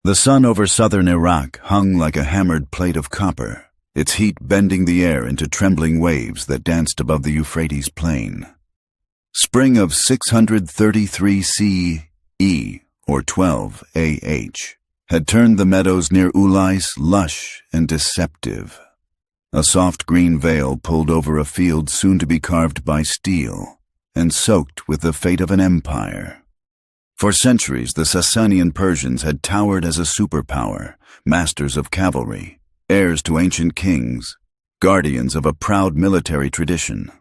The sun over southern Iraq hung like a hammered plate of copper, its heat bending the air into trembling waves that danced above the Euphrates plain. Spring of 633 CE, or 12 AH, had turned the meadows near Ullais lush and deceptive. A soft green veil pulled over a field soon to be carved by steel and soaked with the fate of an empire. For centuries, the Sassanian Persians had towered as a superpower, masters of cavalry, heirs to ancient kings, guardians of a proud military tradition.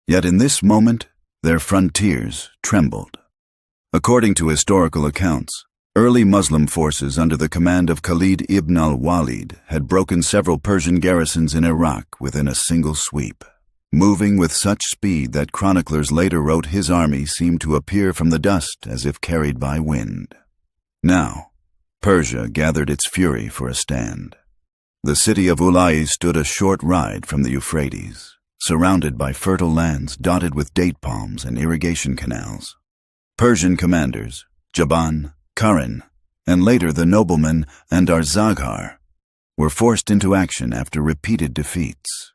Yet in this moment, their frontiers trembled. According to historical accounts, early Muslim forces under the command of Khalid ibn al-Walid had broken several Persian garrisons in Iraq within a single sweep, moving with such speed that chroniclers later wrote his army seemed to appear from the dust as if carried by wind. Now, Persia gathered its fury for a stand. The city of Ullais stood a short ride from the Euphrates, surrounded by fertile lands dotted with date palms and irrigation canals. Persian commanders, Jaban, Karan, and later the nobleman Andarzaghar, were forced into action after repeated defeats.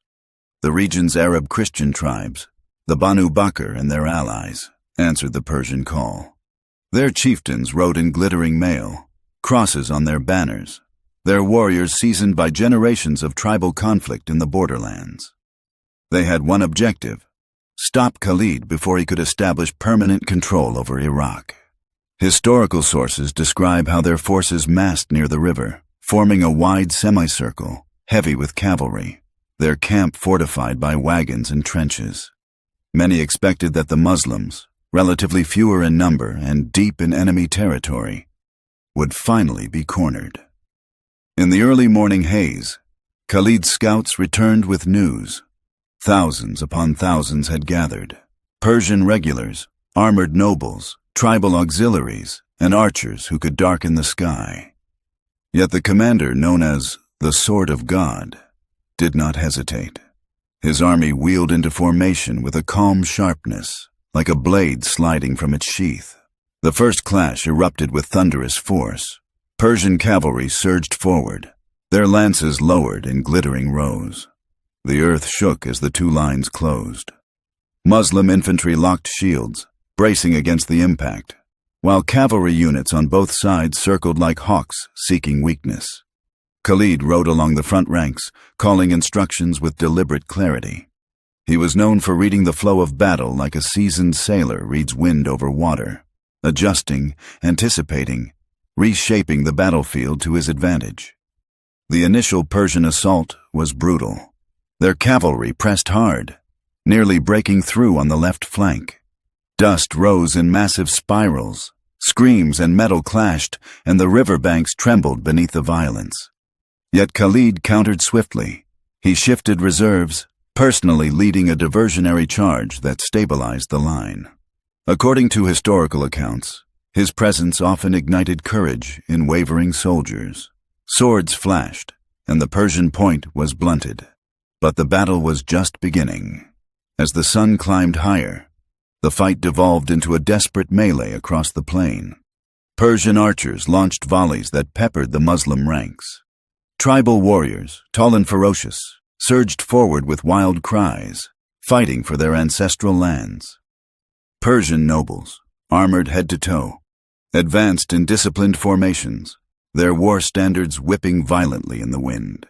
The region's Arab Christian tribes, the Banu Bakr and their allies, answered the Persian call. Their chieftains rode in glittering mail, crosses on their banners, their warriors seasoned by generations of tribal conflict in the borderlands. They had one objective: stop Khalid before he could establish permanent control over Iraq. Historical sources describe how their forces massed near the river, forming a wide semicircle, heavy with cavalry, their camp fortified by wagons and trenches. Many expected that the Muslims, relatively fewer in number and deep in enemy territory, would finally be cornered. In the early morning haze, Khalid's scouts returned with news. Thousands upon thousands had gathered: Persian regulars, armored nobles, tribal auxiliaries, and archers who could darken the sky. Yet the commander, known as the Sword of God, did not hesitate. His army wheeled into formation with a calm sharpness, like a blade sliding from its sheath. The first clash erupted with thunderous force. Persian cavalry surged forward, their lances lowered in glittering rows. The earth shook as the two lines closed. Muslim infantry locked shields, bracing against the impact, while cavalry units on both sides circled like hawks seeking weakness. Khalid rode along the front ranks, calling instructions with deliberate clarity. He was known for reading the flow of battle like a seasoned sailor reads wind over water, adjusting, anticipating, reshaping the battlefield to his advantage. The initial Persian assault was brutal. Their cavalry pressed hard, nearly breaking through on the left flank. Dust rose in massive spirals, screams and metal clashed, and the riverbanks trembled beneath the violence. Yet Khalid countered swiftly. He shifted reserves, personally leading a diversionary charge that stabilized the line. According to historical accounts, his presence often ignited courage in wavering soldiers. Swords flashed, and the Persian point was blunted. But the battle was just beginning. As the sun climbed higher, the fight devolved into a desperate melee across the plain. Persian archers launched volleys that peppered the Muslim ranks. Tribal warriors, tall and ferocious, surged forward with wild cries, fighting for their ancestral lands. Persian nobles, armored head to toe, advanced in disciplined formations, their war standards whipping violently in the wind.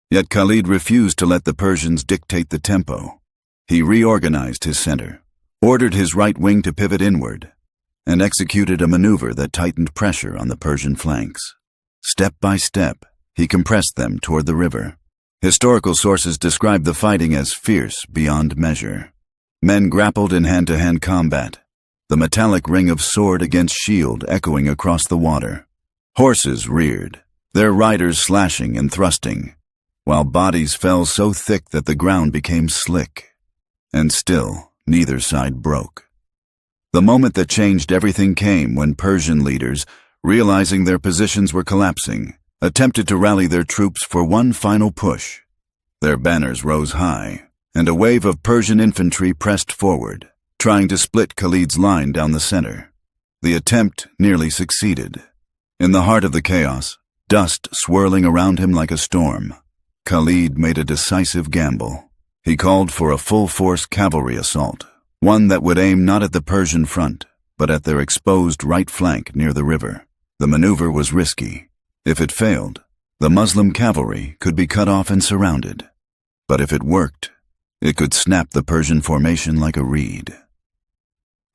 Yet Khalid refused to let the Persians dictate the tempo. He reorganized his center, ordered his right wing to pivot inward, and executed a maneuver that tightened pressure on the Persian flanks. Step by step, he compressed them toward the river. Historical sources describe the fighting as fierce beyond measure. Men grappled in hand-to-hand combat, the metallic ring of sword against shield echoing across the water. Horses reared, their riders slashing and thrusting, while bodies fell so thick that the ground became slick. And still, neither side broke. The moment that changed everything came when Persian leaders, realizing their positions were collapsing, attempted to rally their troops for one final push. Their banners rose high, and a wave of Persian infantry pressed forward, trying to split Khalid's line down the center. The attempt nearly succeeded. In the heart of the chaos, dust swirling around him like a storm, Khalid made a decisive gamble. He called for a full-force cavalry assault, one that would aim not at the Persian front, but at their exposed right flank near the river. The maneuver was risky. If it failed, the Muslim cavalry could be cut off and surrounded. But if it worked, it could snap the Persian formation like a reed.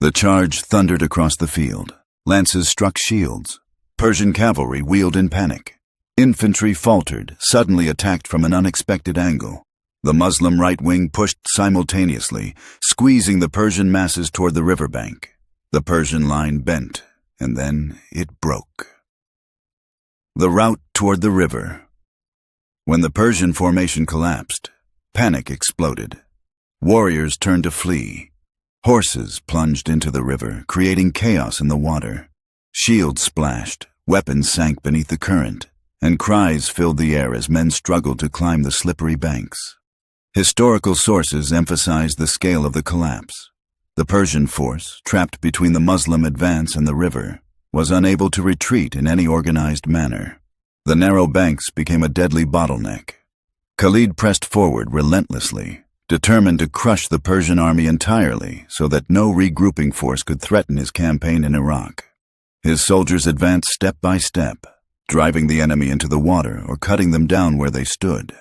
The charge thundered across the field. Lances struck shields. Persian cavalry wheeled in panic. Infantry faltered, suddenly attacked from an unexpected angle. The Muslim right wing pushed simultaneously, squeezing the Persian masses toward the riverbank. The Persian line bent, and then it broke. The route toward the river. When the Persian formation collapsed, panic exploded. Warriors turned to flee. Horses plunged into the river, creating chaos in the water. Shields splashed, weapons sank beneath the current, and cries filled the air as men struggled to climb the slippery banks. Historical sources emphasize the scale of the collapse. The Persian force, trapped between the Muslim advance and the river, was unable to retreat in any organized manner. The narrow banks became a deadly bottleneck. Khalid pressed forward relentlessly, determined to crush the Persian army entirely so that no regrouping force could threaten his campaign in Iraq. His soldiers advanced step by step, driving the enemy into the water or cutting them down where they stood.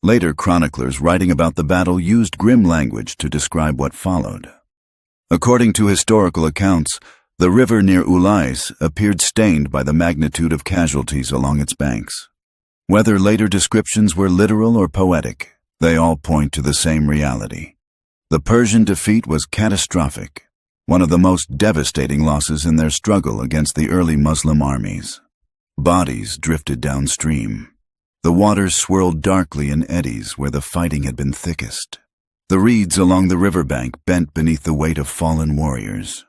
Later chroniclers writing about the battle used grim language to describe what followed. According to historical accounts, the river near Ullais appeared stained by the magnitude of casualties along its banks. Whether later descriptions were literal or poetic, they all point to the same reality. The Persian defeat was catastrophic, one of the most devastating losses in their struggle against the early Muslim armies. Bodies drifted downstream. The waters swirled darkly in eddies where the fighting had been thickest. The reeds along the riverbank bent beneath the weight of fallen warriors.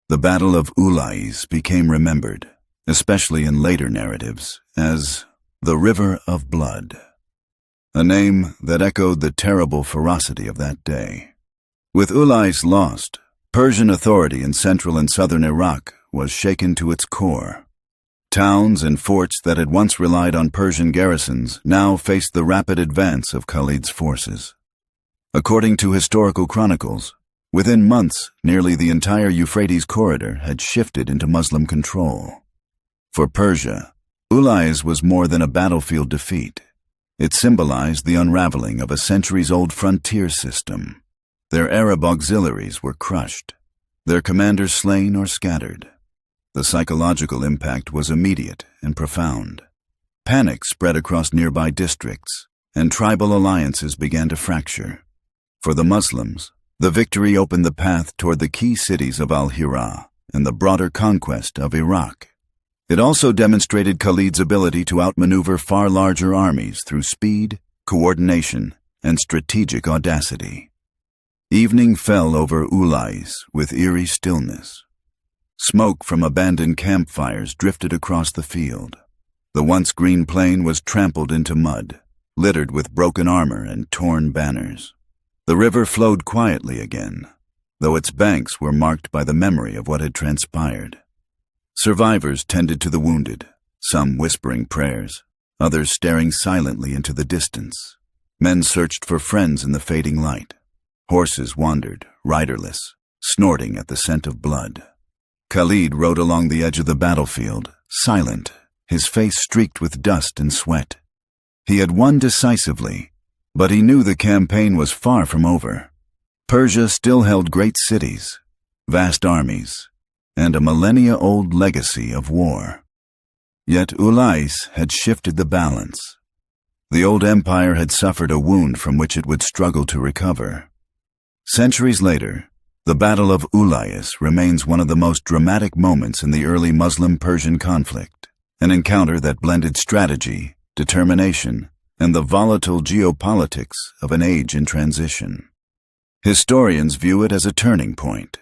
The Battle of Ullais became remembered, especially in later narratives, as the River of Blood, a name that echoed the terrible ferocity of that day. With Ullais lost, Persian authority in central and southern Iraq was shaken to its core. Towns and forts that had once relied on Persian garrisons now faced the rapid advance of Khalid's forces. According to historical chronicles, within months, nearly the entire Euphrates corridor had shifted into Muslim control. For Persia, Ullais was more than a battlefield defeat. It symbolized the unraveling of a centuries-old frontier system. Their Arab auxiliaries were crushed, their commanders slain or scattered. The psychological impact was immediate and profound. Panic spread across nearby districts, and tribal alliances began to fracture. For the Muslims, the victory opened the path toward the key cities of Al-Hira and the broader conquest of Iraq. It also demonstrated Khalid's ability to outmaneuver far larger armies through speed, coordination, and strategic audacity. Evening fell over Ullais with eerie stillness. Smoke from abandoned campfires drifted across the field. The once green plain was trampled into mud, littered with broken armor and torn banners. The river flowed quietly again, though its banks were marked by the memory of what had transpired. Survivors tended to the wounded, some whispering prayers, others staring silently into the distance. Men searched for friends in the fading light. Horses wandered, riderless, snorting at the scent of blood. Khalid rode along the edge of the battlefield, silent, his face streaked with dust and sweat. He had won decisively, but he knew the campaign was far from over. Persia still held great cities, vast armies, and a millennia-old legacy of war. Yet Ullais had shifted the balance. The old empire had suffered a wound from which it would struggle to recover. Centuries later, the Battle of Ullais remains one of the most dramatic moments in the early Muslim-Persian conflict, an encounter that blended strategy, determination, and the volatile geopolitics of an age in transition. Historians view it as a turning point.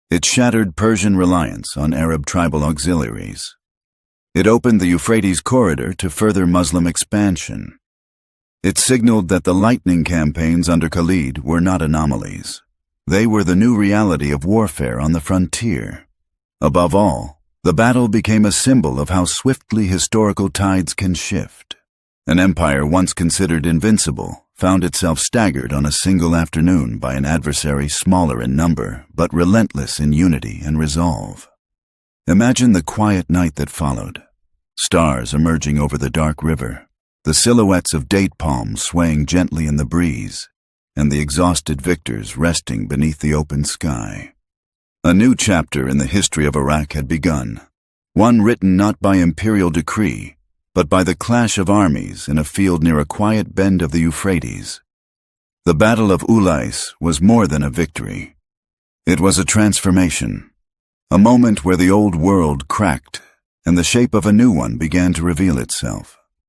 It shattered Persian reliance on Arab tribal auxiliaries. It opened the Euphrates corridor to further Muslim expansion. It signaled that the lightning campaigns under Khalid were not anomalies. They were the new reality of warfare on the frontier. Above all, The battle became a symbol of how swiftly historical tides can shift. An empire once considered invincible found itself staggered on a single afternoon by an adversary smaller in number but relentless in unity and resolve. Imagine the quiet night that followed, stars emerging over the dark river, the silhouettes of date palms swaying gently in the breeze, and the exhausted victors resting beneath the open sky. A new chapter in the history of Iraq had begun, one written not by imperial decree, but by the clash of armies in a field near a quiet bend of the Euphrates. The Battle of Ullais was more than a victory. It was a transformation, a moment where the old world cracked and the shape of a new one began to reveal itself.